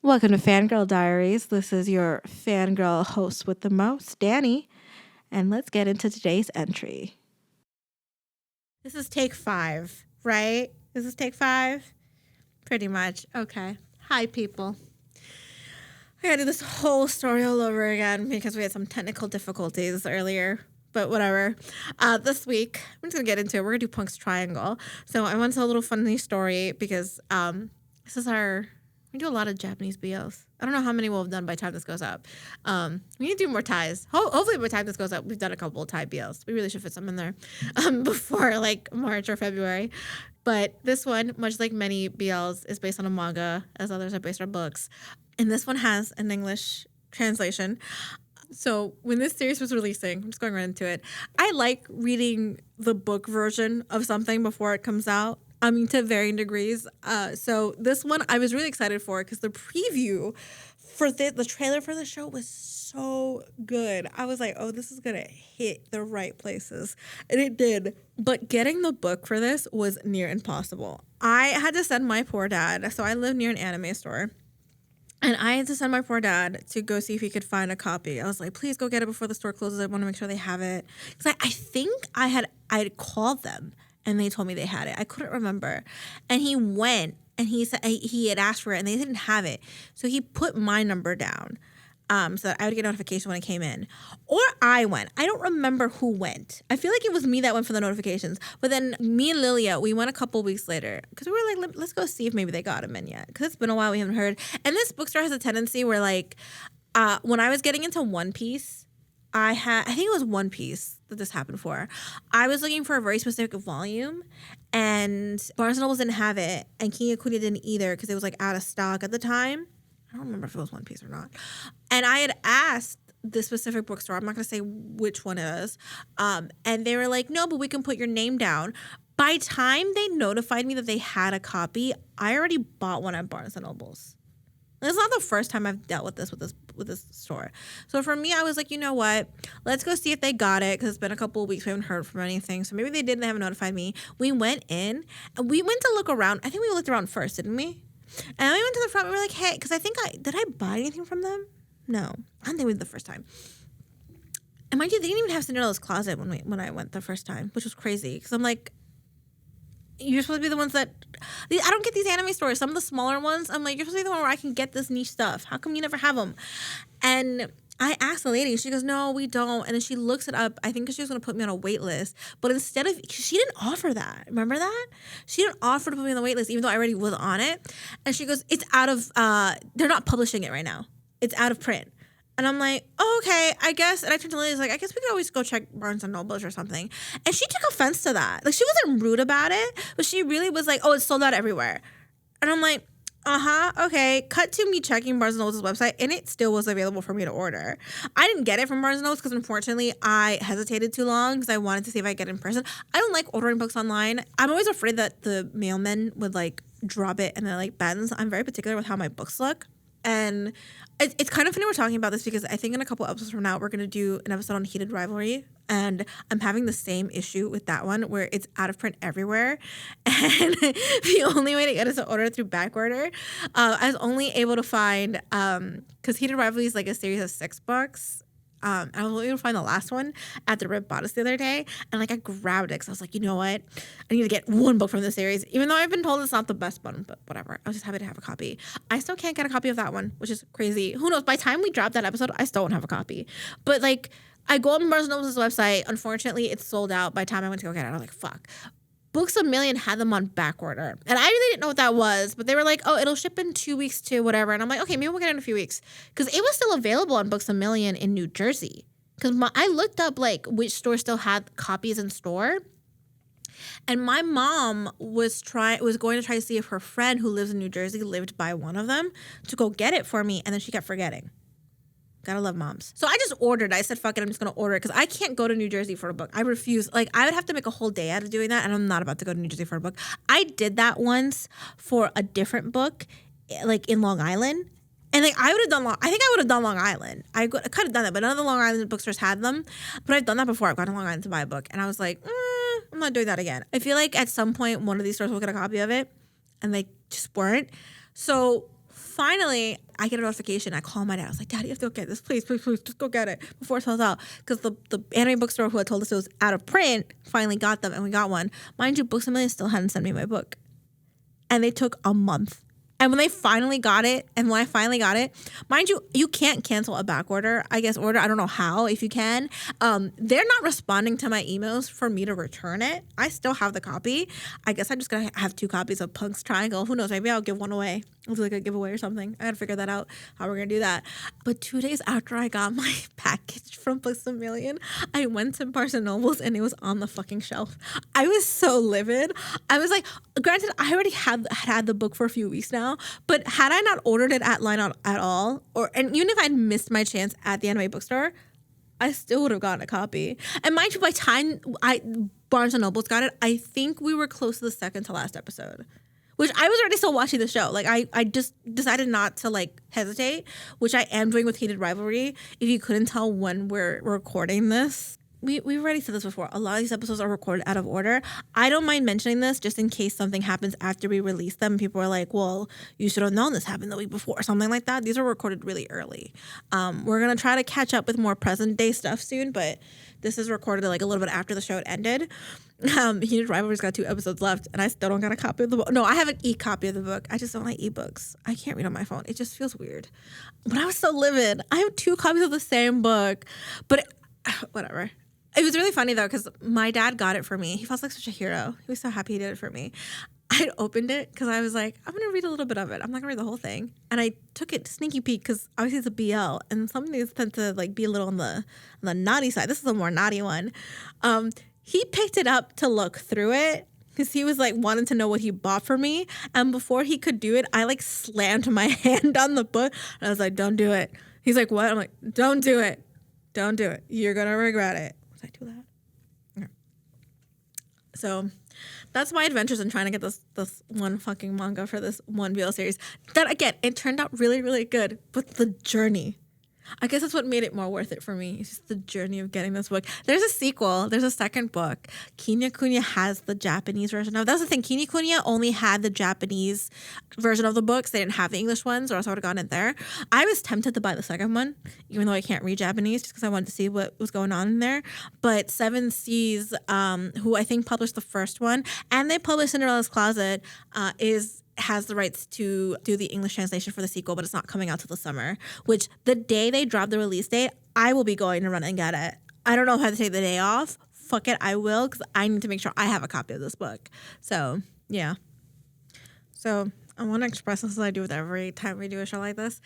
Welcome to Fangirl Diaries. This is your fangirl host with the most, Danny. And let's get into today's entry. This is take 5, right? This is take 5? Pretty much. Okay. Hi, people. I gotta do this whole story all over again because we had some technical difficulties earlier. But whatever. This week, I'm just gonna get into it. We're gonna do Punk's Triangle. So I want to tell a little funny story because this is we do a lot of Japanese BLs. I don't know how many we'll have done by the time this goes up. We need to do more ties. Hopefully by the time this goes up, we've done a couple of Thai BLs. We really should fit some in there before like March or February. But this one, much like many BLs, is based on a manga, as others are based on books. And this one has an English translation. So when this series was releasing, I'm just going right into it. I like reading the book version of something before it comes out. I mean, to varying degrees. So this one I was really excited for because the preview for the trailer for the show was so good. I was like, oh, this is going to hit the right places. And it did. But getting the book for this was near impossible. I had to send my poor dad. So I live near an anime store. And I had to send my poor dad to go see if he could find a copy. I was like, please go get it before the store closes. I want to make sure they have it. Because I think I had called them. And they told me they had it. I couldn't remember. And he went and he said he had asked for it and they didn't have it. So he put my number down so that I would get a notification when it came in. Or I went. I don't remember who went. I feel like it was me that went for the notifications. But then me and Lilia, we went a couple weeks later because we were like, let's go see if maybe they got him in yet. Because it's been a while we haven't heard. And this bookstore has a tendency where like when I was getting into One Piece, I think it was One Piece that this happened for. I was looking for a very specific volume, and Barnes & Noble didn't have it, and Kinokuniya didn't either because it was like out of stock at the time. I don't remember if it was One Piece or not. And I had asked this specific bookstore, I'm not going to say which one it is, and they were like, no, but we can put your name down. By the time they notified me that they had a copy, I already bought one at Barnes & Noble's. It's not the first time I've dealt with this store. So for me, I was like, you know what? Let's go see if they got it because it's been a couple of weeks. We haven't heard from anything. So maybe they did and they haven't notified me. We went in and we went to look around. I think we looked around first, didn't we? And then we went to the front. We were like, hey, because I think did I buy anything from them? No. I don't think we did the first time. And mind you, they didn't even have Cinderella's Closet when I went the first time, which was crazy. Because I'm like, you're supposed to be the ones that I don't get these anime stores. Some of the smaller ones, I'm like, you're supposed to be the one where I can get this niche stuff. How come you never have them? And I asked the lady, and she goes, no, we don't. And then she looks it up. I think because she was going to put me on a wait list. But instead of, she didn't offer that. Remember that? She didn't offer to put me on the wait list, even though I already was on it. And she goes, it's out of, they're not publishing it right now. It's out of print. And I'm like, oh, okay, I guess. And I turned to Lily, like, I guess we could always go check Barnes & Noble or something. And she took offense to that. Like, she wasn't rude about it, but she really was like, oh, it's sold out everywhere. And I'm like, okay. Cut to me checking Barnes & Noble's website, and it still was available for me to order. I didn't get it from Barnes & Noble's because, unfortunately, I hesitated too long because I wanted to see if I could get it in person. I don't like ordering books online. I'm always afraid that the mailman would, like, drop it and then, like, bends. I'm very particular with how my books look. And it's kind of funny we're talking about this because I think in a couple episodes from now, we're going to do an episode on Heated Rivalry. And I'm having the same issue with that one where it's out of print everywhere. And the only way to get it is to order it through back order. I was only able to find, because Heated Rivalry is like a series of 6 books. I was only able to find the last one at the Rip Bodice the other day. And like I grabbed it because I was like, you know what? I need to get one book from this series. Even though I've been told it's not the best one, but whatever. I was just happy to have a copy. I still can't get a copy of that one, which is crazy. Who knows? By the time we drop that episode, I still won't have a copy. But like I go on Barnes & Noble's website. Unfortunately, it's sold out by the time I went to go get it. I was like, fuck. Books A Million had them on back order. And I really didn't know what that was, but they were like, oh, it'll ship in 2 weeks to whatever. And I'm like, okay, maybe we'll get it in a few weeks. Because it was still available on Books A Million in New Jersey. Because I looked up, like, which store still had copies in store. And my mom was going to try to see if her friend who lives in New Jersey lived by one of them to go get it for me. And then she kept forgetting. Gotta love moms. So I just ordered. I said, fuck it, I'm just gonna order it because I can't go to New Jersey for a book. I refuse. Like, I would have to make a whole day out of doing that, and I'm not about to go to New Jersey for a book. I did that once for a different book, like in Long Island. And like I think I would have done Long Island. I could have done that, but none of the Long Island bookstores had them. But I've done that before. I've gone to Long Island to buy a book, and I was like, I'm not doing that again. I feel like at some point one of these stores will get a copy of it, and they just weren't. So finally, I get a notification. I call my dad. I was like, Daddy, you have to go get this. Please, please, please, just go get it before it sells out. Because the anime bookstore who had told us it was out of print finally got them, and we got one. Mind you, Books A Million still hadn't sent me my book. And they took a month. And when they finally got it, mind you, you can't cancel a back order. I guess order, I don't know how, if you can. They're not responding to my emails for me to return it. I still have the copy. I guess I'm just going to have 2 copies of Punk's Triangle. Who knows? Maybe I'll give one away. I'll do like a giveaway or something. I got to figure that out, how we're going to do that. But 2 days after I got my package from Books A Million, I went to Barnes & Noble's and it was on the fucking shelf. I was so livid. I was like, granted, I already had the book for a few weeks now, but had I not ordered it at line at all, and even if I'd missed my chance at the anime bookstore, I still would have gotten a copy. And mind you, by the time Barnes & Noble's got it, I think we were close to the second to last episode. Which I was already still watching the show. Like, I just decided not to, like, hesitate, which I am doing with Heated Rivalry. If you couldn't tell when we're recording this, we've already said this before. A lot of these episodes are recorded out of order. I don't mind mentioning this just in case something happens after we release them. People are like, well, you should have known this happened the week before or something like that. These are recorded really early. We're going to try to catch up with more present day stuff soon, but this is recorded like a little bit after the show had ended. Heated Rivalry's got 2 episodes left, and I still don't got a copy of the book. No, I have an e-copy of the book. I just don't like ebooks. I can't read on my phone. It just feels weird. But I was so livid. I have 2 copies of the same book, but whatever. It was really funny, though, because my dad got it for me. He felt like such a hero. He was so happy he did it for me. I opened it because I was like, I'm going to read a little bit of it. I'm not going to read the whole thing. And I took it sneaky peek because obviously it's a BL. And some of these tend to like be a little on the naughty side. This is a more naughty one. He picked it up to look through it because he was like wanting to know what he bought for me. And before he could do it, I like slammed my hand on the book. And I was like, don't do it. He's like, what? I'm like, don't do it. Don't do it. You're going to regret it. Was I too loud? Okay. So that's my adventures in trying to get this one fucking manga for this one BL series. That, again, it turned out really, really good. But the journey, I guess that's what made it more worth it for me. It's just the journey of getting this book. There's a sequel. There's a second book. Kinya-Kunya has the Japanese version of it. That's the thing. Kinya-Kunya only had the Japanese version of the books. They didn't have the English ones, or else I would have gotten it there. I was tempted to buy the second one, even though I can't read Japanese, just because I wanted to see what was going on in there. But Seven Seas, who I think published the first one, and they published Cinderella's Closet, has the rights to do the English translation for the sequel, but it's not coming out till the summer, which the day they drop the release date, I will be going to run and get it. I don't know if I have to take the day off. Fuck it, I will, because I need to make sure I have a copy of this book. So, yeah. So, I want to express this as I do with every time we do a show like this.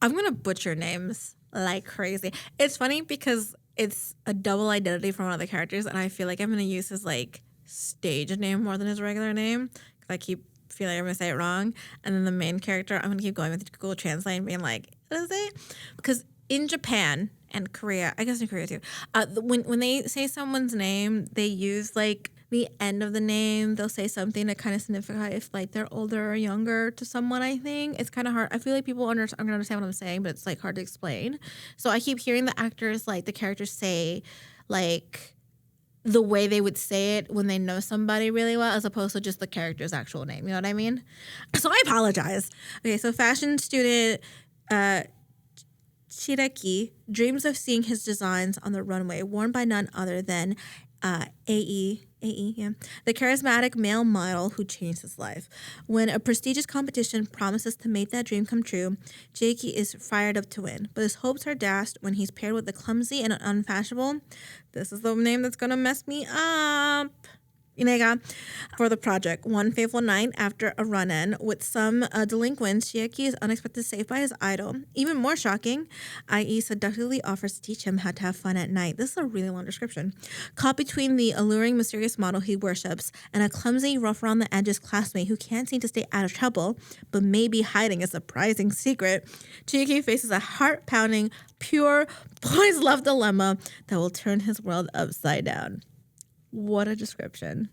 I'm going to butcher names like crazy. It's funny because it's a double identity for one of the characters, and I feel like I'm going to use his, like, stage name more than his regular name, because I keep feel like I'm gonna say it wrong, and then the main character, I'm gonna keep going with Google Translate and being like, what is it? Because in Japan and Korea, I guess in Korea too, when they say someone's name, they use like the end of the name. They'll say something to kind of signify if like they're older or younger to someone. I think it's kind of hard. I feel like people understand what I'm saying, but it's like hard to explain. So I keep hearing the actors, like the characters, say like the way they would say it when they know somebody really well, as opposed to just the character's actual name. You know what I mean? So I apologize. Okay, so fashion student Chiaki dreams of seeing his designs on the runway, worn by none other than AE, the charismatic male model who changed his life. When a prestigious competition promises to make that dream come true, Chiaki is fired up to win, but his hopes are dashed when he's paired with the clumsy and unfashionable. This is the name that's gonna mess me up. Enaga for the project. One fateful night after a run-in with some delinquents, Chiaki is unexpectedly saved by his idol. Even more shocking, i.e. seductively offers to teach him how to have fun at night. This is a really long description. Caught between the alluring, mysterious model he worships and a clumsy, rough-around-the-edges classmate who can't seem to stay out of trouble, but may be hiding a surprising secret, Chiaki faces a heart-pounding, pure, boys love dilemma that will turn his world upside down. What a description.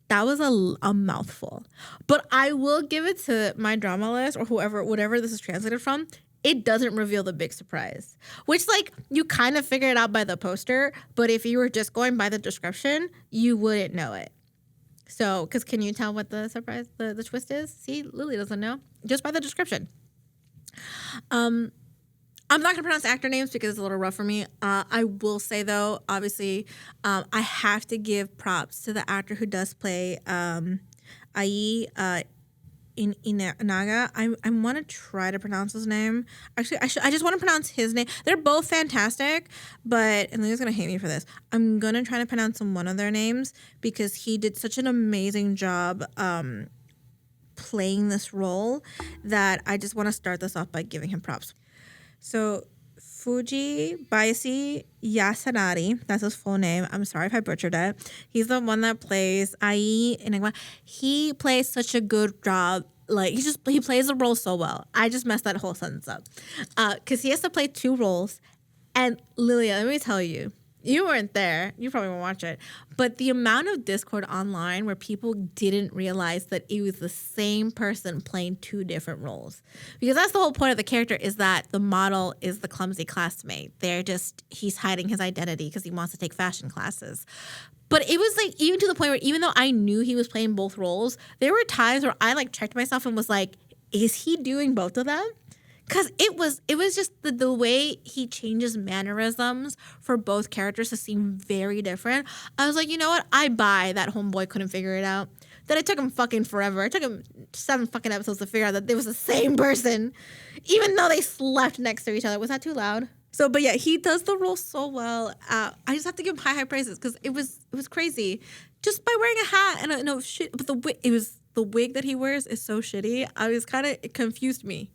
That was a mouthful. But I will give it to my drama list or whatever this is translated from. It doesn't reveal the big surprise. Which, like, you kind of figure it out by the poster, but if you were just going by the description, you wouldn't know it. So, because can you tell what the surprise, the twist is? See, Lily doesn't know. Just by the description. I'm not going to pronounce actor names because it's a little rough for me. I will say, though, obviously, I have to give props to the actor who does play Ai in Enaga. I want to try to pronounce his name. Actually, I just want to pronounce his name. They're both fantastic, but, and Leah's going to hate me for this, I'm going to try to pronounce one of their names because he did such an amazing job playing this role that I just want to start this off by giving him props. So Fuji Bayashi Yasanari, that's his full name. I'm sorry if I butchered it. He's the one that plays Ai Enigma. He plays such a good job. Like he plays the role so well. I just messed that whole sentence up. Because he has to play 2 roles. And Lilia, let me tell you, you weren't there. You probably won't watch it. But the amount of Discord online where people didn't realize that it was the same person playing 2 different roles. Because that's the whole point of the character, is that the model is the clumsy classmate. He's hiding his identity because he wants to take fashion classes. But it was like, even to the point where even though I knew he was playing both roles, there were times where I like checked myself and was like, is he doing both of them? Because it was just the way he changes mannerisms for both characters to seem very different. I was like, you know what? I buy that homeboy couldn't figure it out. That it took him fucking forever. It took him 7 fucking episodes to figure out that they was the same person, even though they slept next to each other. Was that too loud? So, but yeah, he does the role so well. I just have to give him high praises because it was crazy. Just by wearing a hat and no shit, but the wig that he wears is so shitty. It confused me.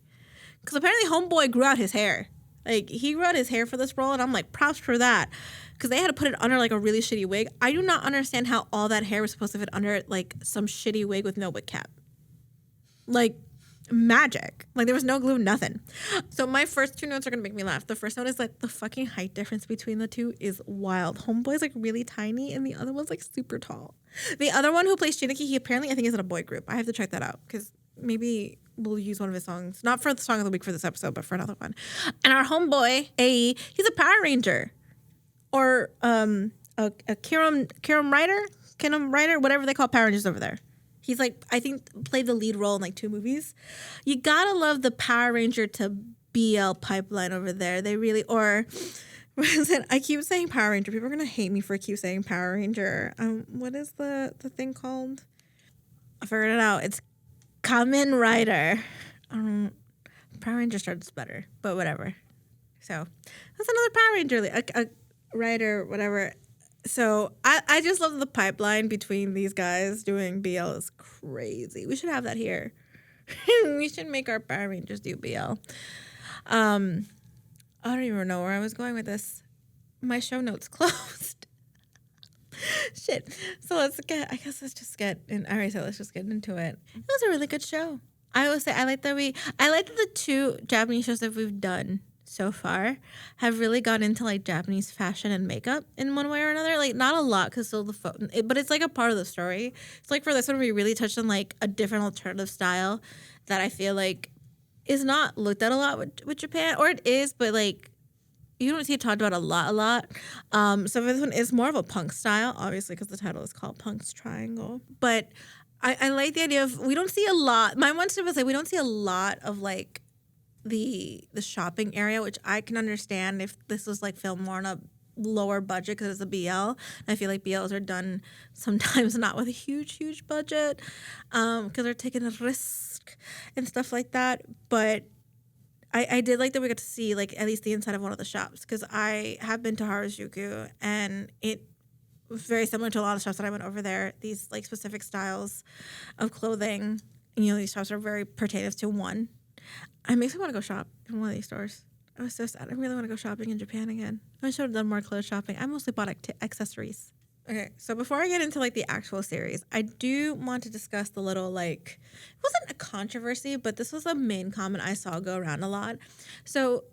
Because apparently homeboy grew out his hair. Like, he grew out his hair for this role, and I'm like, props for that. Because they had to put it under, like, a really shitty wig. I do not understand how all that hair was supposed to fit under, like, some shitty wig with no wig cap. Like, magic. Like, there was no glue, nothing. So my first 2 notes are going to make me laugh. The first note is, like, the fucking height difference between the 2 is wild. Homeboy's, like, really tiny, and the other one's, like, super tall. The other one who plays Chiaki, he apparently, I think, is in a boy group. I have to check that out, because maybe we'll use one of his songs, not for the song of the week for this episode, but for another one. And our homeboy, he's a Power Ranger, or a Kiram Rider, whatever they call Power Rangers over there. He's like, I think, played the lead role in like 2 movies. You gotta love the Power Ranger to BL pipeline over there. They really, or I keep saying Power Ranger. People are gonna hate me for keep saying Power Ranger. What is the thing called? I figured it out. It's Kamen Rider. Power Ranger starts better, but whatever. So that's another Power Ranger, a writer, whatever. So I just love the pipeline between these guys doing BL is crazy. We should have that here. We should make our Power Rangers do BL. I don't even know where I was going with this. My show notes closed. Shit. So let's just get into it. It was a really good show. I will say I like that the 2 Japanese shows that we've done so far have really got into like Japanese fashion and makeup in one way or another. Like not a lot because still but it's like a part of the story. It's like for this one we really touched on like a different alternative style that I feel like is not looked at a lot with Japan, or it is, but like you don't see it talked about a lot. So this one is more of a punk style, obviously, because the title is called Punk's Triangle. But I like the idea of, we don't see a lot. My one step was like, we don't see a lot of like the shopping area, which I can understand if this was like filmed more on a lower budget because it's a BL. I feel like BLs are done sometimes not with a huge budget because they're taking a risk and stuff like that. But I did like that we got to see like at least the inside of one of the shops, because I have been to Harajuku and it was very similar to a lot of shops that I went over there. These like specific styles of clothing, you know, these shops are very pertained to one. It makes me want to go shop in one of these stores. I was so sad. I really want to go shopping in Japan again. I should have done more clothes shopping. I mostly bought accessories. Okay, so before I get into like the actual series, I do want to discuss the little like, it wasn't a controversy, but this was a main comment I saw go around a lot. So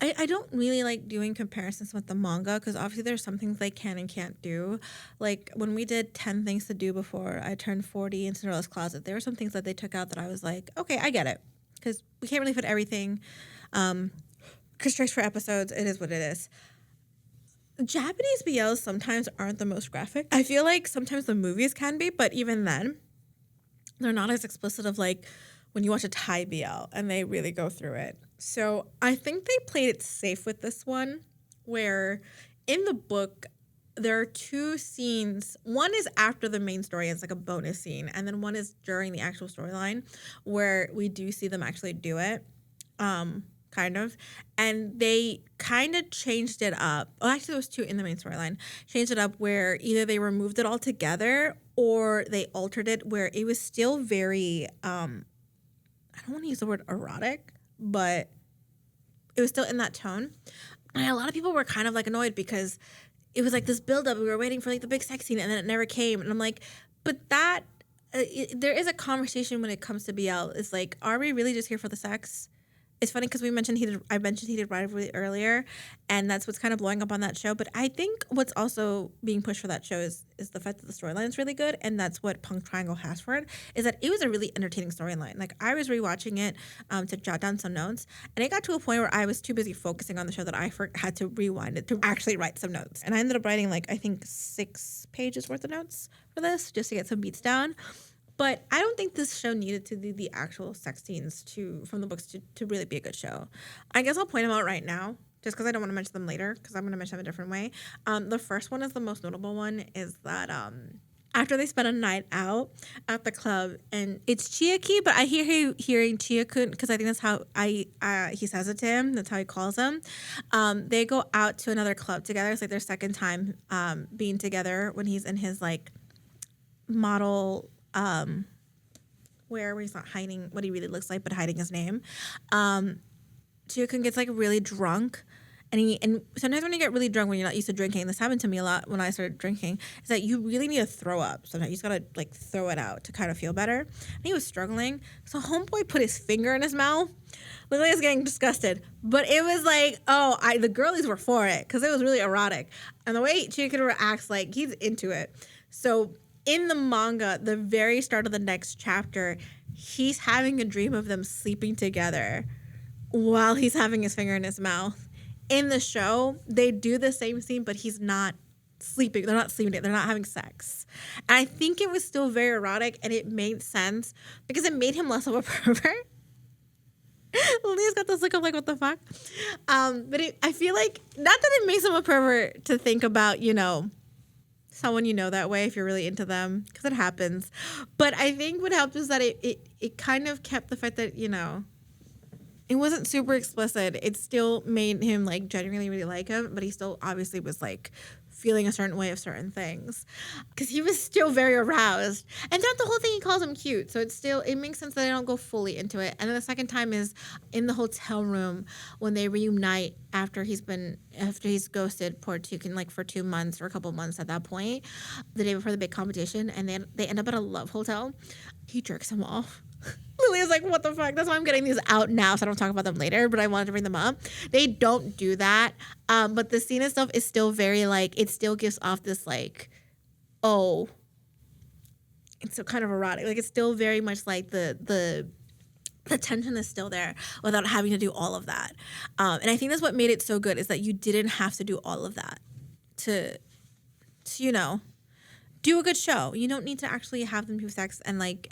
I don't really like doing comparisons with the manga because obviously there's some things they can and can't do. Like when we did 10 things to do before I turned 40 in Cinderella's Closet, there were some things that they took out that I was like, okay, I get it. Because we can't really fit everything. Constraints for episodes, it is what it is. Japanese BLs sometimes aren't the most graphic. I feel like sometimes the movies can be, but even then, they're not as explicit of like when you watch a Thai BL and they really go through it. So I think they played it safe with this one, where in the book, there are two scenes. One is after the main story, it's like a bonus scene, and then one is during the actual storyline where we do see them actually do it. Kind of. And they kind of changed it up. Well, actually, there was two in the main storyline. Changed it up where either they removed it all together or they altered it where it was still very, I don't want to use the word erotic, but it was still in that tone. And a lot of people were kind of like annoyed because it was like this buildup. We were waiting for like the big sex scene and then it never came. And I'm like, but that, there is a conversation when it comes to BL. It's like, are we really just here for the sex? It's funny because I mentioned heated rivalry earlier, and that's what's kind of blowing up on that show. But I think what's also being pushed for that show is the fact that the storyline is really good, and that's what Punk Triangle has for it, is that it was a really entertaining storyline. Like, I was rewatching it to jot down some notes, and it got to a point where I was too busy focusing on the show that I had to rewind it to actually write some notes. And I ended up writing, like, I think 6 pages worth of notes for this just to get some beats down. But I don't think this show needed to do the actual sex scenes from the books to really be a good show. I guess I'll point them out right now, just because I don't want to mention them later, because I'm going to mention them a different way. The first one is the most notable one, is that after they spend a night out at the club, and it's Chiaki, but I hear hearing Chiakun, because I think that's how he says it to him. That's how he calls him. They go out to another club together. It's like their second time being together when he's in his like model where he's not hiding what he really looks like, but hiding his name. Chiakun gets like really drunk, and sometimes when you get really drunk when you're not used to drinking, this happened to me a lot when I started drinking, is that you really need to throw up. Sometimes you just gotta like throw it out to kind of feel better. And he was struggling, so homeboy put his finger in his mouth. Literally, I was getting disgusted, but it was like, the girlies were for it because it was really erotic, and the way Chiakun reacts, like he's into it. So in the manga, the very start of the next chapter, he's having a dream of them sleeping together while he's having his finger in his mouth. In the show, they do the same scene, but he's not sleeping. They're not sleeping. They're not having sex. And I think it was still very erotic, and it made sense because it made him less of a pervert. Leah's got this look of like, what the fuck? But I feel like, not that it makes him a pervert to think about, someone that way if you're really into them, because it happens. But I think what helped is that it kind of kept the fact that, it wasn't super explicit. It still made him like genuinely really like him, but he still obviously was like feeling a certain way of certain things because he was still very aroused. And throughout the whole thing, he calls him cute. So it makes sense that they don't go fully into it. And then the second time is in the hotel room when they reunite after he's ghosted poor Tukin like for 2 months or a couple months at that point, the day before the big competition. And then they end up at a love hotel. He jerks him off. Lily was like, what the fuck? That's why I'm getting these out now so I don't talk about them later, but I wanted to bring them up. They don't do that. But the scene itself is still very like, it still gives off this like, it's so kind of erotic. Like it's still very much like the tension is still there without having to do all of that. And I think that's what made it so good, is that you didn't have to do all of that to do a good show. You don't need to actually have them have sex, and like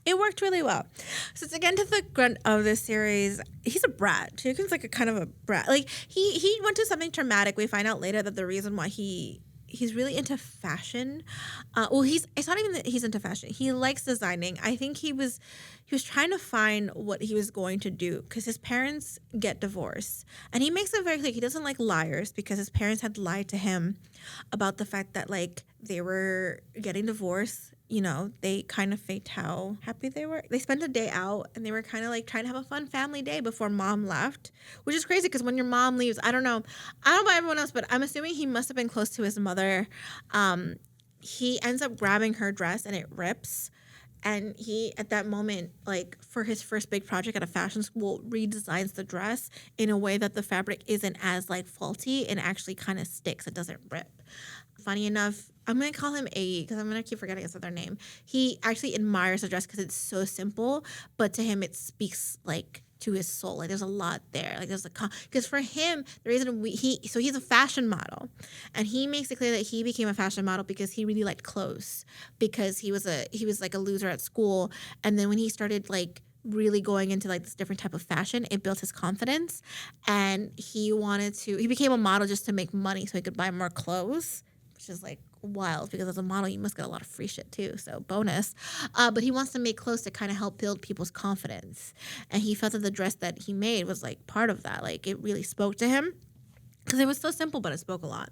it worked really well. So to get into the grunt of this series, he's a brat. Chiakun's like a kind of a brat. Like he went to something traumatic. We find out later that the reason why he's really into fashion. It's not even that he's into fashion. He likes designing. I think he was trying to find what he was going to do because his parents get divorced. And he makes it very clear he doesn't like liars because his parents had lied to him about the fact that like they were getting divorced. They kind of faked how happy they were. They spent a day out and they were kind of like trying to have a fun family day before mom left, which is crazy because when your mom leaves, I don't know about everyone else, but I'm assuming he must have been close to his mother. He ends up grabbing her dress and it rips. And he, at that moment, like for his first big project at a fashion school, redesigns the dress in a way that the fabric isn't as like faulty and actually kind of sticks. It doesn't rip. Funny enough, I'm going to call him A because I'm going to keep forgetting his other name. He actually admires the dress because it's so simple, but to him it speaks like to his soul. Like there's a lot there. Like there's because for him, the reason he's a fashion model, and he makes it clear that he became a fashion model because he really liked clothes, because he was like a loser at school, and then when he started like really going into like this different type of fashion, it built his confidence, and he became a model just to make money so he could buy more clothes, which is like wild because as a model you must get a lot of free shit too, so bonus. But he wants to make clothes to kind of help build people's confidence, and he felt that the dress that he made was like part of that. Like it really spoke to him because it was so simple, but it spoke a lot.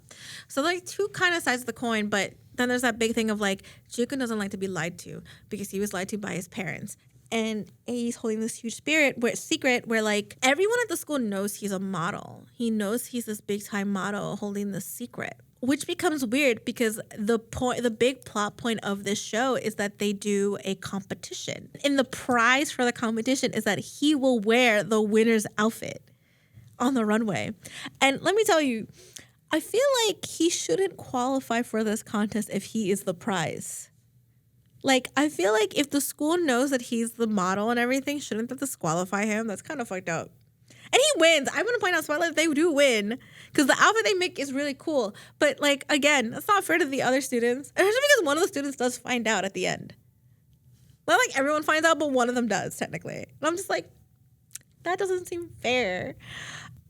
So like two kind of sides of the coin, but then there's that big thing of like Chiaki doesn't like to be lied to because he was lied to by his parents. And A's holding this huge secret where like everyone at the school knows he's a model. He knows he's this big time model holding this secret, which becomes weird because the big plot point of this show is that they do a competition. And the prize for the competition is that he will wear the winner's outfit on the runway. And let me tell you, I feel like he shouldn't qualify for this contest if he is the prize. Like, I feel like if the school knows that he's the model and everything, shouldn't that disqualify him? That's kind of fucked up. And he wins. I want to point out, spoiler, they do win because the outfit they make is really cool. But, like, again, that's not fair to the other students. Especially because one of the students does find out at the end. Not like everyone finds out, but one of them does, technically. And I'm just like, that doesn't seem fair.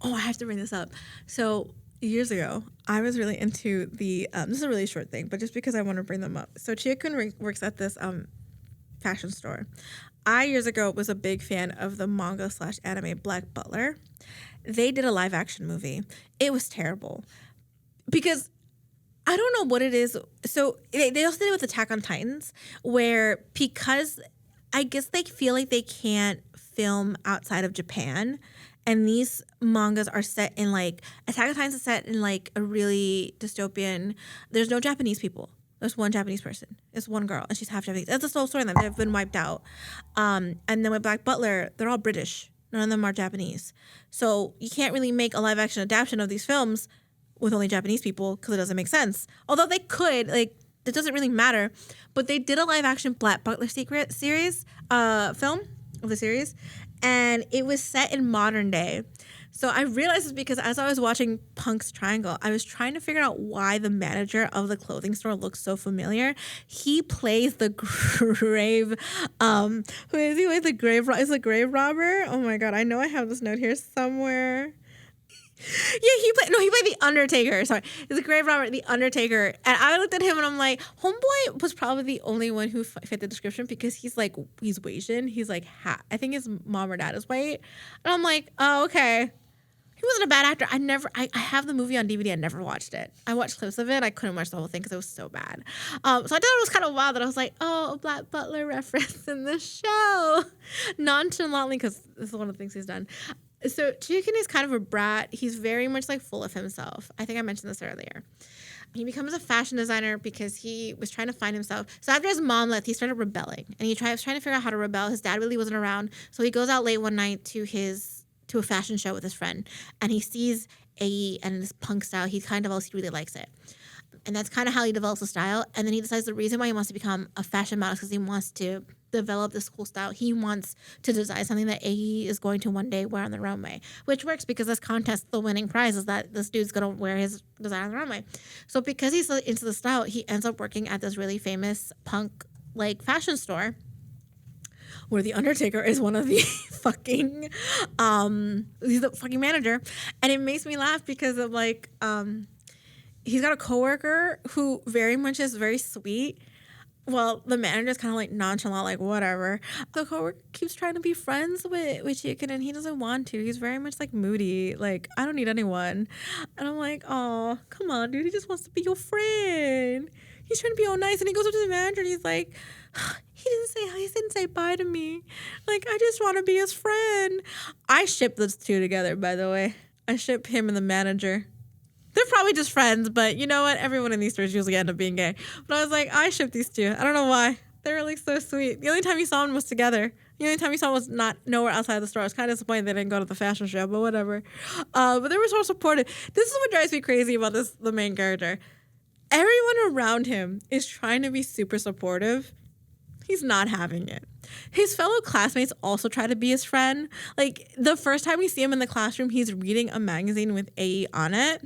Oh, I have to bring this up. So years ago, I was really into the, this is a really short thing, but just because I want to bring them up. So Chiaki works at this fashion store. I, years ago, was a big fan of the manga/anime Black Butler. They did a live action movie. It was terrible because I don't know what it is. So they also did it with Attack on Titans, where because I guess they feel like they can't film outside of Japan. And these mangas are set in like, Attack on Titans is set in like a really dystopian, there's no Japanese people. There's one Japanese person. It's one girl and she's half Japanese. That's the whole story of them. They've been wiped out. And then with Black Butler, they're all British. None of them are Japanese. So you can't really make a live action adaptation of these films with only Japanese people because it doesn't make sense. Although they could, like, it doesn't really matter. But they did a live action Black Butler secret series, film of the series. And it was set in modern day. So I realized this because as I was watching Punk's Triangle, I was trying to figure out why the manager of the clothing store looks so familiar. He plays the grave, who is he? Is the grave robber? Oh my God, I know I have this note here somewhere. Yeah, he played the Undertaker. Sorry, he's a grave robber, the Undertaker. And I looked at him and I'm like, homeboy was probably the only one who fit the description because he's Asian. He's like I think his mom or dad is white. And I'm like, oh, okay. He wasn't a bad actor. I have the movie on DVD. I never watched it. I watched clips of it. I couldn't watch the whole thing because it was so bad. So I thought it was kind of wild that I was like, oh, a Black Butler reference in the show. Nonchalantly, because this is one of the things he's done. So Chiaki is kind of a brat. He's very much like full of himself. I think I mentioned this earlier. He becomes a fashion designer because he was trying to find himself. So after his mom left, he started rebelling. And was trying to figure out how to rebel. His dad really wasn't around. So he goes out late one night to a fashion show with his friend. And he sees AE and this punk style. He really likes it. And that's kind of how he develops a style. And then he decides the reason why he wants to become a fashion model is because he wants to develop this cool style. He wants to design something that AE is going to one day wear on the runway, which works because this contest, the winning prize is that this dude's going to wear his design on the runway. So because he's into the style, he ends up working at this really famous punk fashion store where the Undertaker is one of the fucking, he's the fucking manager. And it makes me laugh because of he's got a coworker who very much is very sweet. Well, the manager's kind of nonchalant, whatever. The coworker keeps trying to be friends with Chiaki, and he doesn't want to. He's very much moody. I don't need anyone. And I'm like, oh, come on, dude. He just wants to be your friend. He's trying to be all nice, and he goes up to the manager, and he's like, he didn't say bye to me. I just want to be his friend. I ship those two together, by the way. I ship him and the manager. They're probably just friends, but you know what? Everyone in these stores usually end up being gay. But I was like, I ship these two. I don't know why. They're so sweet. The only time you saw them was together. The only time you saw them was not nowhere outside the store. I was kind of disappointed they didn't go to the fashion show, but whatever. But they were so supportive. This is what drives me crazy about the main character. Everyone around him is trying to be super supportive. He's not having it. His fellow classmates also try to be his friend. The first time we see him in the classroom, he's reading a magazine with AE on it.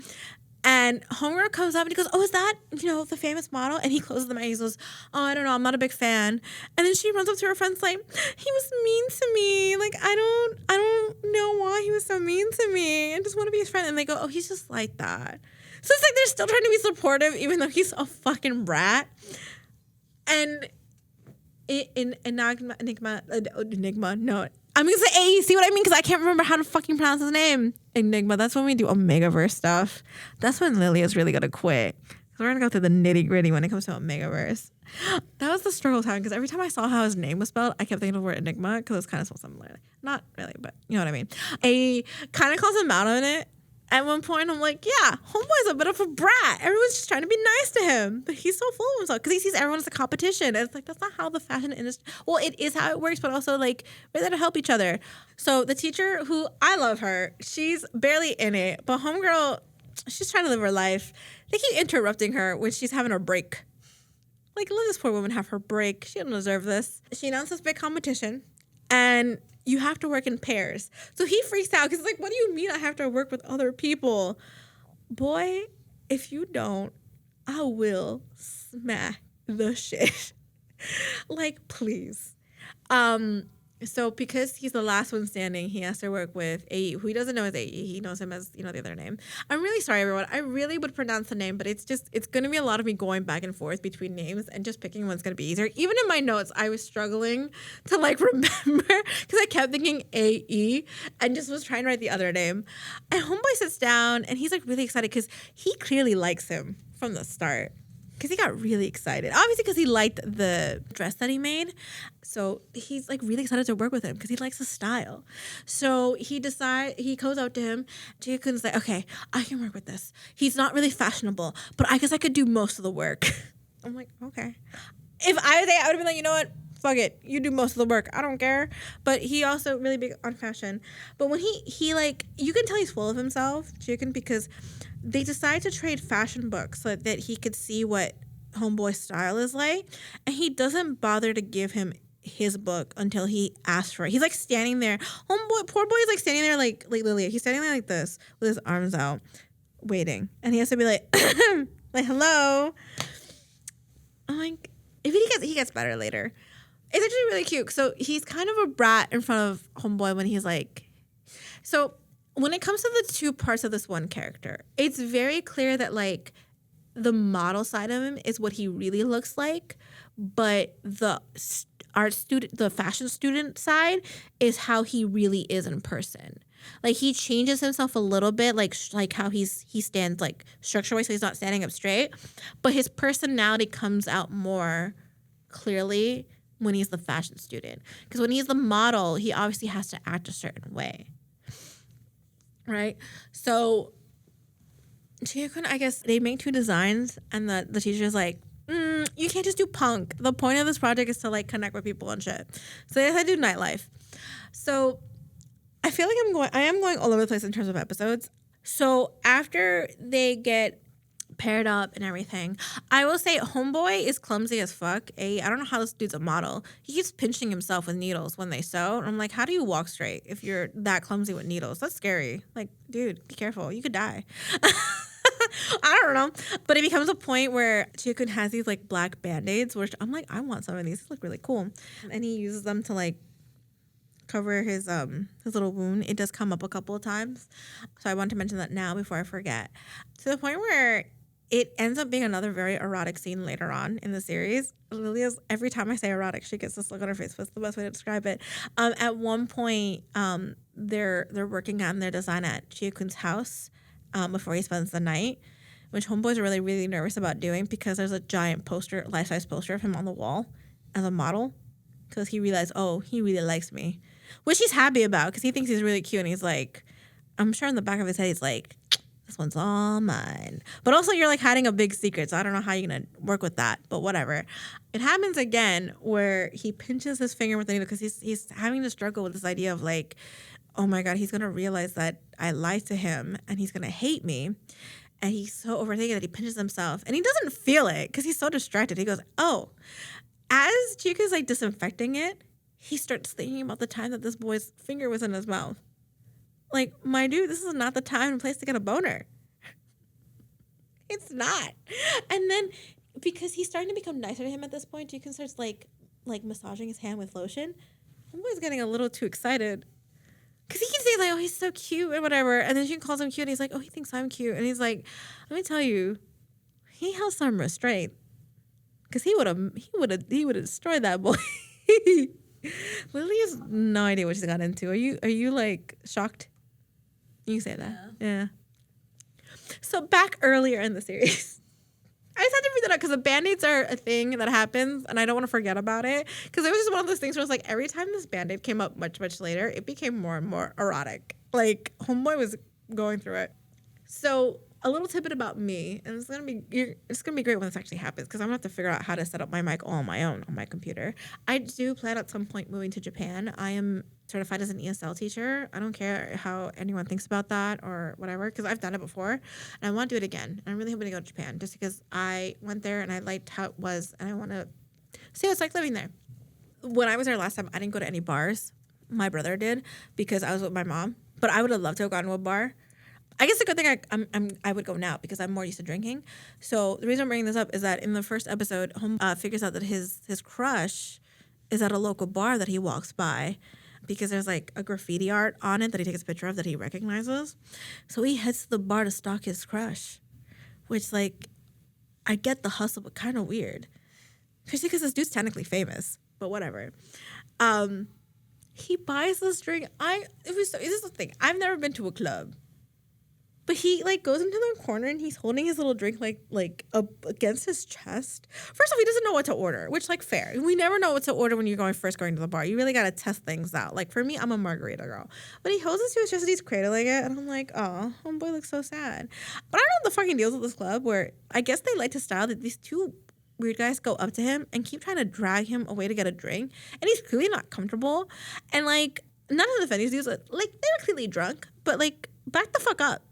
And homegirl comes up and he goes, oh, is that, the famous model? And he closes the mic. He goes, oh, I don't know. I'm not a big fan. And then she runs up to her friends like, he was mean to me. Like, I don't know why he was so mean to me. I just want to be his friend. And they go, oh, he's just like that. So it's like they're still trying to be supportive even though he's a fucking brat. And Enigma, no. I'm going to say A, see what I mean? Because I can't remember how to fucking pronounce his name. Enigma, that's when we do Omegaverse stuff. That's when Lily is really going to quit. So we're going to go through the nitty gritty when it comes to Omegaverse. That was the struggle time because every time I saw how his name was spelled, I kept thinking of the word Enigma because it was kind of spelled similar. Not really, but you know what I mean. A kind of calls him out on it. At one point, I'm like, yeah, homeboy's a bit of a brat. Everyone's just trying to be nice to him. But he's so full of himself because he sees everyone as a competition. And it's like, that's not how the fashion industry... Well, it is how it works, but also, like, we're there to help each other. So the teacher, who I love her, she's barely in it. But homegirl, she's trying to live her life. They keep interrupting her when she's having her break. Like, let this poor woman have her break. She doesn't deserve this. She announced this big competition. And... you have to work in pairs. So he freaks out because he's like, what do you mean I have to work with other people? Boy, if you don't, I will smack the shit. Like, please. So because he's the last one standing, he has to work with AE, who he doesn't know as AE. He knows him as, the other name. I'm really sorry, everyone. I really would pronounce the name, but it's going to be a lot of me going back and forth between names and just picking one's going to be easier. Even in my notes, I was struggling to, remember because I kept thinking AE and just was trying to write the other name. And homeboy sits down and he's, really excited because he clearly likes him from the start. Because he got really excited. Obviously, because he liked the dress that he made. So he's really excited to work with him because he likes his style. So he goes out to him. Jae-kun's like, okay, I can work with this. He's not really fashionable, but I guess I could do most of the work. I'm like, okay. If I was there, I would have been like, you know what? Fuck it. You do most of the work. I don't care. But he also really big on fashion. But when he you can tell he's full of himself, Jae-kun, because they decide to trade fashion books so that he could see what homeboy's style is like. And he doesn't bother to give him his book until he asks for it. He's standing there. Poor boy is standing there like Lilia. He's standing there like this with his arms out, waiting. And he has to be like, like, hello. I'm like, if he gets better later. It's actually really cute. So he's kind of a brat in front of homeboy when he's like, so when it comes to the two parts of this one character, it's very clear that the model side of him is what he really looks like, but the fashion student side is how he really is in person. He changes himself a little bit, like how he stands structure-wise, so he's not standing up straight, but his personality comes out more clearly when he's the fashion student. Because when he's the model, he obviously has to act a certain way. Right? So, Chiaki, I guess they make two designs, and the teacher's like, you can't just do punk. The point of this project is to connect with people and shit. So they had to do nightlife. So I feel like I am going all over the place in terms of episodes. So after they get paired up and everything, I will say homeboy is clumsy as fuck. I don't know how this dude's a model. He keeps pinching himself with needles when they sew. And I'm like, how do you walk straight if you're that clumsy with needles? That's scary. Dude, be careful. You could die. I don't know. But it becomes a point where Chiaki has these black band-aids, which I'm like, I want some of these. These look really cool. And he uses them to cover his little wound. It does come up a couple of times. So I want to mention that now before I forget. To the point where it ends up being another very erotic scene later on in the series. Lilia's, every time I say erotic, she gets this look on her face. What's the best way to describe it? At one point, they're working on their design at Chiakun's house before he spends the night, which homeboys are really, really nervous about doing because there's a giant poster, life-size poster of him on the wall as a model because he realized, oh, he really likes me, which he's happy about because he thinks he's really cute, and he's like, I'm sure in the back of his head he's like, this one's all mine. But also you're hiding a big secret, so I don't know how you're going to work with that, but whatever. It happens again where he pinches his finger with the needle because he's having to struggle with this idea of oh my God, he's going to realize that I lied to him and he's going to hate me. And he's so overthinking that he pinches himself. And he doesn't feel it because he's so distracted. He goes, oh. As Chica's disinfecting it, he starts thinking about the time that this boy's finger was in his mouth. My dude, this is not the time and place to get a boner. It's not. And then because he's starting to become nicer to him at this point, Deacon starts like massaging his hand with lotion. Homeboy's getting a little too excited. Because he keeps saying, like, oh, he's so cute and whatever. And then she calls him cute and he's like, oh, he thinks I'm cute. And he's like, let me tell you, he has some restraint. Because he would have destroyed that boy. Lily has no idea what she's got into. Are you like shocked? You say that. Yeah. So back earlier in the series. I just had to bring that up because the Band-Aids are a thing that happens and I don't want to forget about it. Because it was just one of those things where it's like every time this Band-Aid came up much, much later, it became more and more erotic. Like homeboy was going through it. So a little tidbit about me, and it's gonna be great when this actually happens because I'm gonna have to figure out how to set up my mic all on my own on my computer. I do plan at some point moving to Japan. I am certified as an ESL teacher. I don't care how anyone thinks about that or whatever because I've done it before and I want to do it again. I'm really hoping to go to Japan just because I went there and I liked how it was and I want to see what it's like living there. When I was there last time, I didn't go to any bars. My brother did because I was with my mom, but I would have loved to have gone to a bar. I guess the good thing I would go now because I'm more used to drinking. So the reason I'm bringing this up is that in the first episode, Home figures out that his crush is at a local bar that he walks by because there's like a graffiti art on it that he takes a picture of that he recognizes. So he heads to the bar to stalk his crush, which like I get the hustle, but kind of weird, especially because this dude's technically famous. But whatever. He buys this drink. This is the thing. I've never been to a club. But he like goes into the corner and he's holding his little drink like up against his chest. First off, he doesn't know what to order, which like fair. We never know what to order when you're first going to the bar. You really gotta test things out. Like for me, I'm a margarita girl. But he holds it to his chest and he's cradling it, and I'm like, oh, homeboy looks so sad. But I don't know the fucking deals with this club where I guess they like to style that these two weird guys go up to him and keep trying to drag him away to get a drink, and he's clearly not comfortable. And like none of the offenders dudes like they were clearly drunk, but like back the fuck up.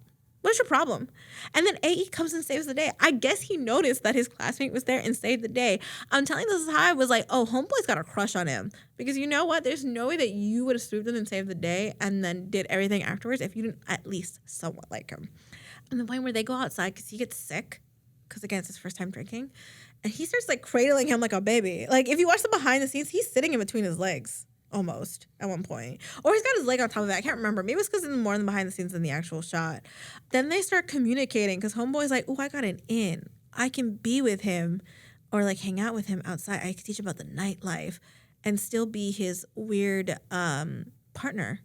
What's your problem? And then AE comes and saves the day. I guess he noticed that his classmate was there and saved the day. I'm telling you, this is how I was like, oh, homeboy's got a crush on him. Because you know what? There's no way that you would have swooped in and saved the day and then did everything afterwards if you didn't at least somewhat like him. And the point where they go outside because he gets sick, because again, it's his first time drinking, and he starts like cradling him like a baby. Like if you watch the behind the scenes, he's sitting in between his legs. Almost at one point. Or he's got his leg on top of it. I can't remember. Maybe it's because it's more in the behind the scenes than the actual shot. Then they start communicating because homeboy's like, oh, I got an in. I can be with him or like hang out with him outside. I can teach him about the nightlife and still be his weird partner.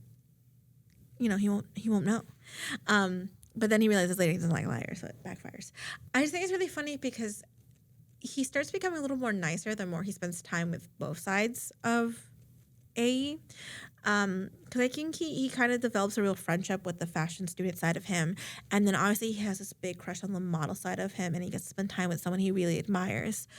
You know, he won't know. But then he realizes later he doesn't like liars, so it backfires. I just think it's really funny because he starts becoming a little more nicer the more he spends time with both sides of AE, because I think he kind of develops a real friendship with the fashion student side of him, and then obviously he has this big crush on the model side of him, and he gets to spend time with someone he really admires,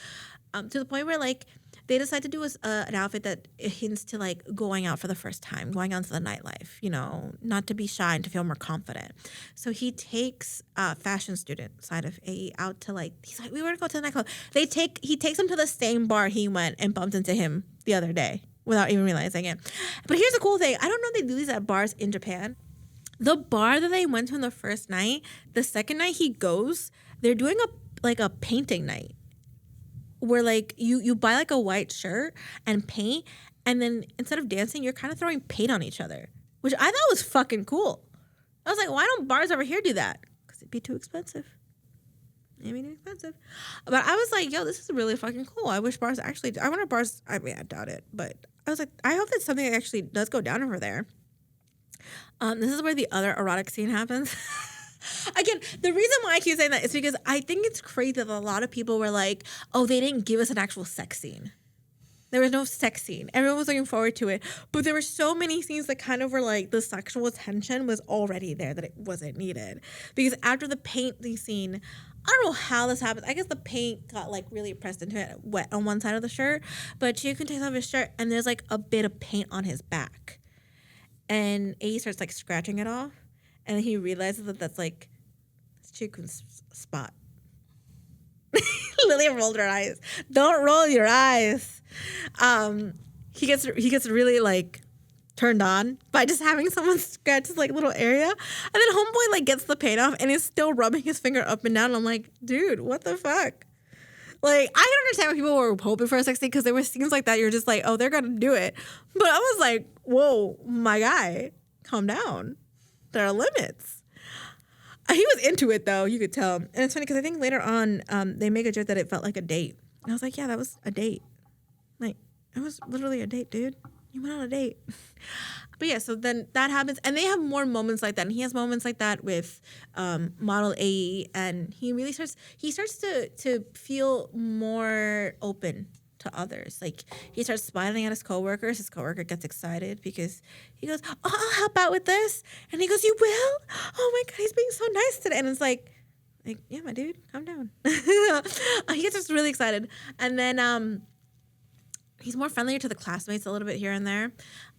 to the point where like they decide to do an outfit that hints to like going out for the first time, going out to the nightlife, you know, not to be shy and to feel more confident. So he takes fashion student side of AE out to like, he's like, we were to go to the nightclub. He takes him to the same bar he went and bumped into him the other day, without even realizing it. But here's the cool thing. I don't know if they do these at bars in Japan. The bar that they went to on the first night, the second night he goes, they're doing a painting night where like you buy like a white shirt and paint, and then instead of dancing, you're kind of throwing paint on each other, which I thought was fucking cool. I was like, why don't bars over here do that? Because it'd be too expensive. Maybe too expensive. But I was like, yo, this is really fucking cool. I wish bars actually, I wonder bars, I mean, I doubt it, but I was like, I hope that something actually does go down over there. This is where the other erotic scene happens. Again, the reason why I keep saying that is because I think it's crazy that a lot of people were like, oh, they didn't give us an actual sex scene. There was no sex scene. Everyone was looking forward to it. But there were so many scenes that kind of were like the sexual tension was already there that it wasn't needed. Because after the painting scene, I don't know how this happens. I guess the paint got like really pressed into it, wet on one side of the shirt. But Chiaki takes off his shirt and there's like a bit of paint on his back. And A starts like scratching it off. And then he realizes that that's like Chiaki's spot. Lily rolled her eyes. Don't roll your eyes. He gets really like turned on by just having someone scratch his like little area. And then homeboy like gets the paint off and is still rubbing his finger up and down. And I'm like, dude, what the fuck? Like, I can understand why people were hoping for a sex scene because there were scenes like that. You're just like, oh, they're going to do it. But I was like, whoa, my guy, calm down. There are limits. He was into it, though. You could tell. And it's funny because I think later on, they make a joke that it felt like a date. And I was like, yeah, that was a date. Like, it was literally a date, dude. You went on a date. But yeah, so then that happens. And they have more moments like that. And he has moments like that with model AE. And he really starts to feel more open to others. Like, he starts smiling at his coworkers. His coworker gets excited because he goes, oh, I'll help out with this. And he goes, you will? Oh my God, he's being so nice today. And it's like, yeah, my dude, calm down. He gets just really excited. And then he's more friendlier to the classmates a little bit here and there.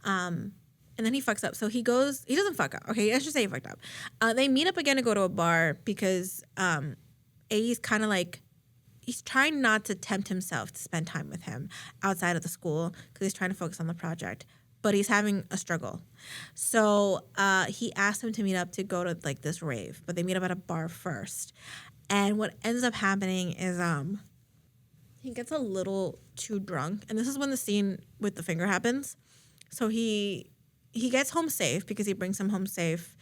And then he fucks up. So he doesn't fuck up. Okay, I should say he fucked up. They meet up again to go to a bar because A's kind of like, he's trying not to tempt himself to spend time with him outside of the school because he's trying to focus on the project. But he's having a struggle. So he asked him to meet up to go to like this rave. But they meet up at a bar first. And what ends up happening is he gets a little too drunk. And this is when the scene with the finger happens. So he gets home safe because he brings him home safe.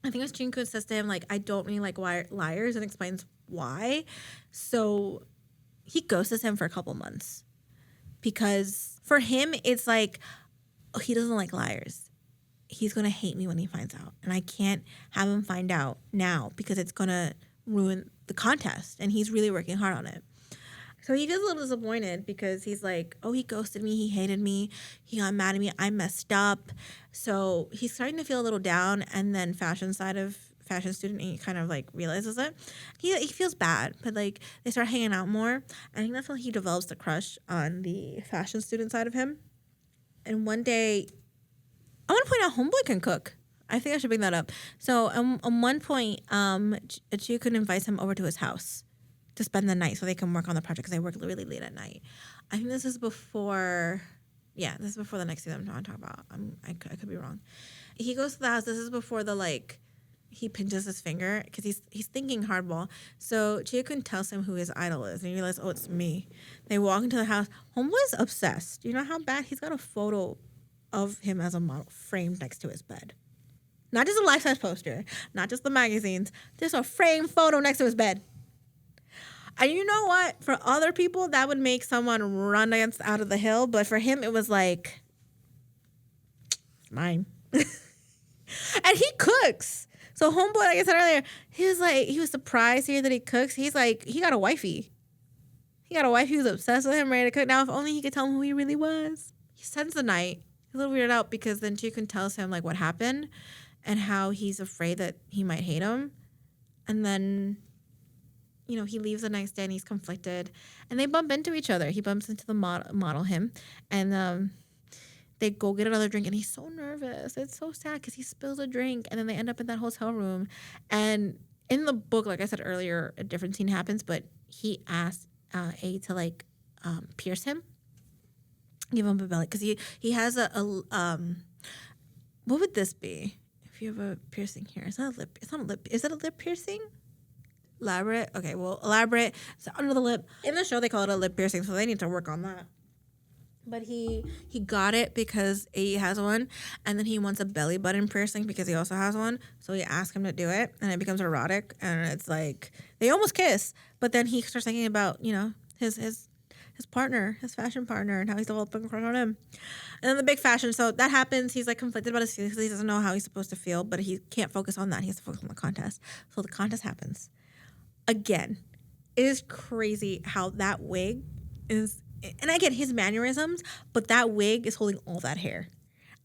I think it was Junko says to him, like, I don't really like liars, and explains why. So he ghosts him for a couple months. Because for him, it's like, oh, he doesn't like liars. He's going to hate me when he finds out. And I can't have him find out now because it's going to ruin the contest. And he's really working hard on it. So he gets a little disappointed because he's like, oh, he ghosted me. He hated me. He got mad at me. I messed up. So he's starting to feel a little down. And then fashion student, he kind of like realizes it. He feels bad, but like they start hanging out more. I think that's when he develops the crush on the fashion student side of him. And one day, I want to point out homeboy can cook. I think I should bring that up. So on one point, Chiaki invites him over to his house to spend the night so they can work on the project because they work really late at night. I think this is before the next thing I'm trying to talk about. I could be wrong. He goes to the house. This is before he pinches his finger because he's thinking hardball. So Chiaki tells him who his idol is, and he realizes, oh, it's me. They walk into the house. Homeboy's obsessed. You know how bad? He's got a photo of him as a model framed next to his bed. Not just a life-size poster, not just the magazines, just a framed photo next to his bed. And you know what? For other people, that would make someone run out of the hill. But for him, it was like, it's mine. And he cooks. So homeboy, like I said earlier, he was surprised here that he cooks. He's like, he got a wifey. He got a wife who's obsessed with him, ready to cook. Now, if only he could tell him who he really was. He spends the night. He's a little weirded out because then Chiaki tells him like what happened and how he's afraid that he might hate him. And then, you know, he leaves the next day and he's conflicted. And they bump into each other. He bumps into the model him. And they go get another drink. And he's so nervous. It's so sad because he spills a drink. And then they end up in that hotel room. And in the book, like I said earlier, a different scene happens. But he asks A to, like, pierce him. Give him a belly. Because he has a what would this be? If you have a piercing here. It's not a lip. It's not a lip. Is it a lip piercing? Elaborate. Okay, well, elaborate. So under the lip. In the show, they call it a lip piercing, so they need to work on that. But he got it because he has one, and then he wants a belly button piercing because he also has one. So he asks him to do it, and it becomes erotic, and it's like they almost kiss. But then he starts thinking about, you know, his partner, his fashion partner, and how he's developing a crush on him. And then the big fashion. So that happens. He's like conflicted about his feelings because he doesn't know how he's supposed to feel, but he can't focus on that. He has to focus on the contest. So the contest happens. Again, it is crazy how that wig is, and I get his mannerisms, but that wig is holding all that hair.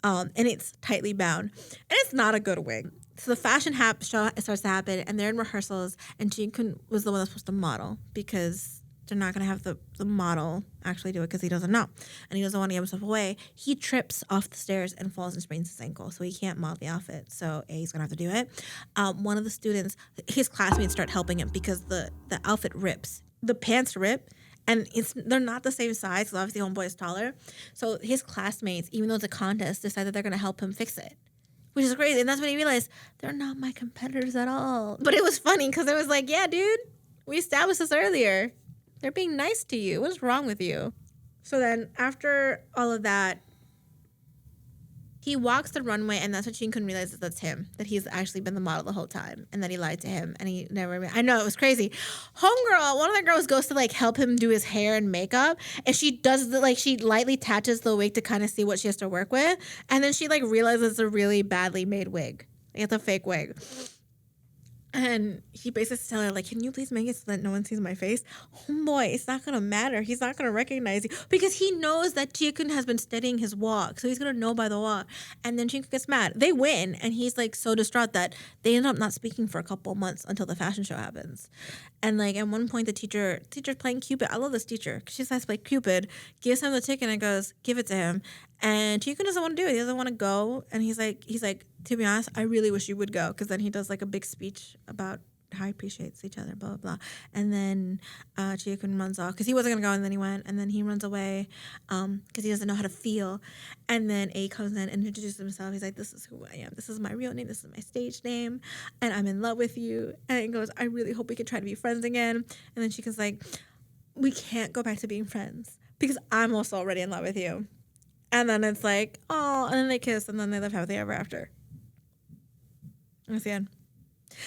And it's tightly bound. And it's not a good wig. So the fashion show starts to happen, and they're in rehearsals, and Jin-kun was the one that's supposed to model because they're not going to have the model actually do it because he doesn't know. And he doesn't want to give himself away. He trips off the stairs and falls and sprains his ankle, so he can't model the outfit. So he's going to have to do it. One of the students, his classmates start helping him because the outfit rips. The pants rip, And they're not the same size because obviously homeboy is taller. So his classmates, even though it's a contest, decide that they're going to help him fix it, which is crazy. And that's when he realized they're not my competitors at all. But it was funny because it was like, yeah, dude, we established this earlier. They're being nice to you. What's wrong with you? So then after all of that, he walks the runway, and that's when Chinkun realizes that's him, that he's actually been the model the whole time, and that he lied to him, and he never. I know, it was crazy. Homegirl, one of the girls goes to like help him do his hair and makeup, and she does she lightly attaches the wig to kind of see what she has to work with, and then she like realizes it's a really badly made wig. It's a fake wig. And he basically tells her, like, can you please make it so that no one sees my face? Homeboy, it's not going to matter. He's not going to recognize you. Because he knows that Chiakun has been studying his walk. So he's going to know by the walk. And then Chiakun gets mad. They win. And he's, like, so distraught that they end up not speaking for a couple of months until the fashion show happens. And, like, at one point, the teacher's playing Cupid. I love this teacher. She says play Cupid. Gives him the ticket and goes, give it to him. And Chiakun doesn't want to do it. He doesn't want to go. And he's like, to be honest, I really wish you would go. Because then he does like a big speech about how he appreciates each other, blah, blah, blah. And then Chiakun runs off. Because he wasn't going to go, and then he went. And then he runs away because he doesn't know how to feel. And then A comes in and introduces himself. He's like, this is who I am. This is my real name. This is my stage name. And I'm in love with you. And he goes, I really hope we can try to be friends again. And then Chiakun's like, we can't go back to being friends. Because I'm also already in love with you. And then it's like, oh, and then they kiss, and then they live happily ever after. That's the end.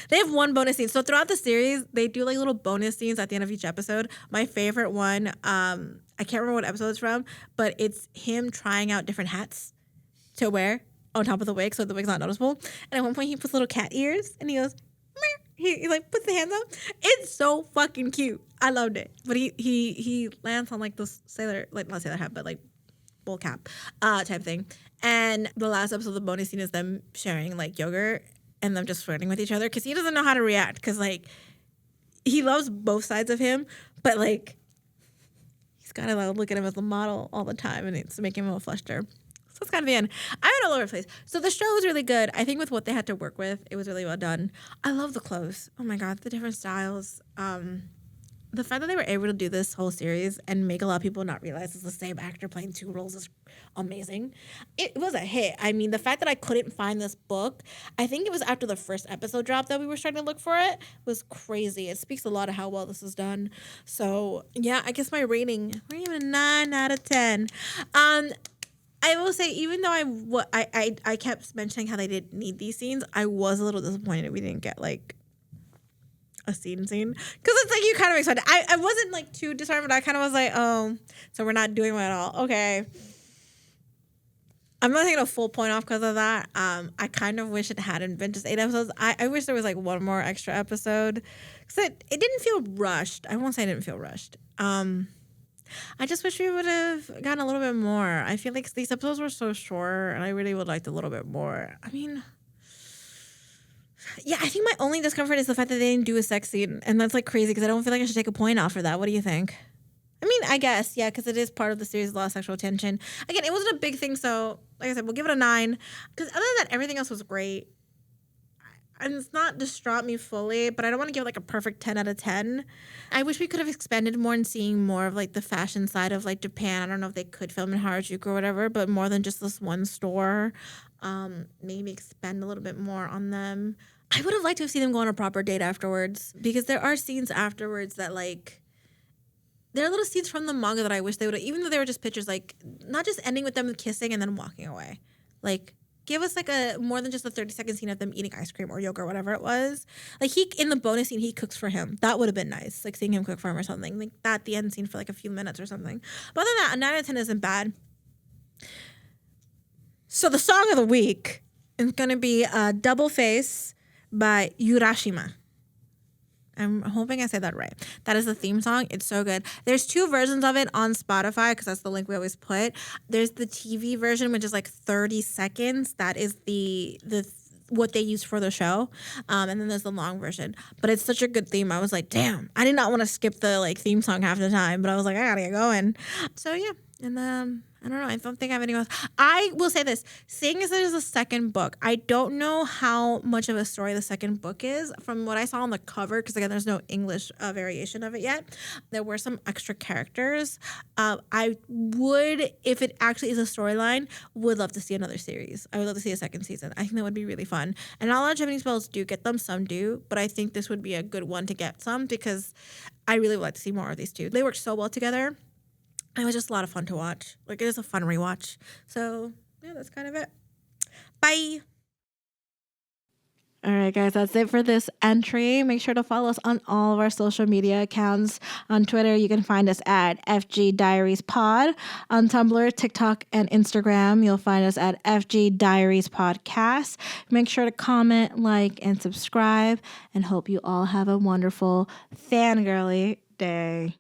They have one bonus scene. So throughout the series, they do like little bonus scenes at the end of each episode. My favorite one, I can't remember what episode it's from, but it's him trying out different hats to wear on top of the wig so the wig's not noticeable. And at one point, he puts little cat ears, and he goes, meh. He like puts the hands up. It's so fucking cute. I loved it. But he lands on like this sailor, like not sailor hat, but like bowl cap type thing. And the last episode of the bonus scene is them sharing like yogurt and them just flirting with each other because he doesn't know how to react because like he loves both sides of him, but like he's gotta like, look at him as a model all the time, and it's making him a fluster. So it's kind of the end. I'm all over the place. So the show was really good. I think with what they had to work with, it was really well done. I love the clothes. Oh my god, the different styles. The fact that they were able to do this whole series and make a lot of people not realize it's the same actor playing two roles is amazing. It was a hit. I mean, the fact that I couldn't find this book, I think it was after the first episode dropped that we were starting to look for it, was crazy. It speaks a lot of how well this is done. So, yeah, I guess my rating, we're giving it a 9 out of 10. I will say, even though I kept mentioning how they didn't need these scenes, I was a little disappointed we didn't get, like, a scene because it's like you kind of expect it. I wasn't like too disheartened, but I kind of was like, oh, so we're not doing it at all. Okay, I'm not taking a full point off because of that. I kind of wish it hadn't been just 8 episodes. I wish there was like one more extra episode because it didn't feel rushed. I won't say it didn't feel rushed. I just wish we would have gotten a little bit more. I feel like these episodes were so short, and I really would like a little bit more. I mean, yeah, I think my only discomfort is the fact that they didn't do a sex scene. And that's like crazy because I don't feel like I should take a point off for that. What do you think? I mean, I guess, yeah, because it is part of the series, a lot of sexual tension. Again, it wasn't a big thing, so like I said, we'll give it a 9. Because other than that, everything else was great. And it's not distraught me fully, but I don't want to give like a perfect 10 out of 10. I wish we could have expanded more and seeing more of like the fashion side of like Japan. I don't know if they could film in Harajuku or whatever, but more than just this one store. Maybe expand a little bit more on them. I would have liked to have seen them go on a proper date afterwards because there are scenes afterwards that like there are little scenes from the manga that I wish they would have, even though they were just pictures, like not just ending with them kissing and then walking away. Like give us like a more than just a 30-second scene of them eating ice cream or yogurt or whatever it was. Like in the bonus scene, he cooks for him. That would have been nice. Like seeing him cook for him or something. Like that, the end scene for like a few minutes or something. But other than that, a 9 out of 10 isn't bad. So the song of the week is going to be Double Face by Urashima. I'm hoping I said that right. That is the theme song. It's so good. There's 2 versions of it on Spotify because that's the link we always put. There's the TV version, which is like 30 seconds. That is the what they use for the show. And then there's the long version. But it's such a good theme. I was like, damn. I did not want to skip the like theme song half the time, but I was like, I gotta get going. So yeah. And I don't know. I don't think I have anyone else. I will say this. Seeing as it is a second book, I don't know how much of a story the second book is. From what I saw on the cover, because again, there's no English variation of it yet, there were some extra characters. I would, if it actually is a storyline, would love to see another series. I would love to see a second season. I think that would be really fun. And not a lot of Japanese spells do get them. Some do. But I think this would be a good one to get some because I really would like to see more of these two. They work so well together. It was just a lot of fun to watch. Like, it is a fun rewatch. So, yeah, that's kind of it. Bye. All right, guys, that's it for this entry. Make sure to follow us on all of our social media accounts. On Twitter, you can find us at FG Diaries Pod. On Tumblr, TikTok, and Instagram, you'll find us at FG Diaries Podcast. Make sure to comment, like, and subscribe, and hope you all have a wonderful fangirly day.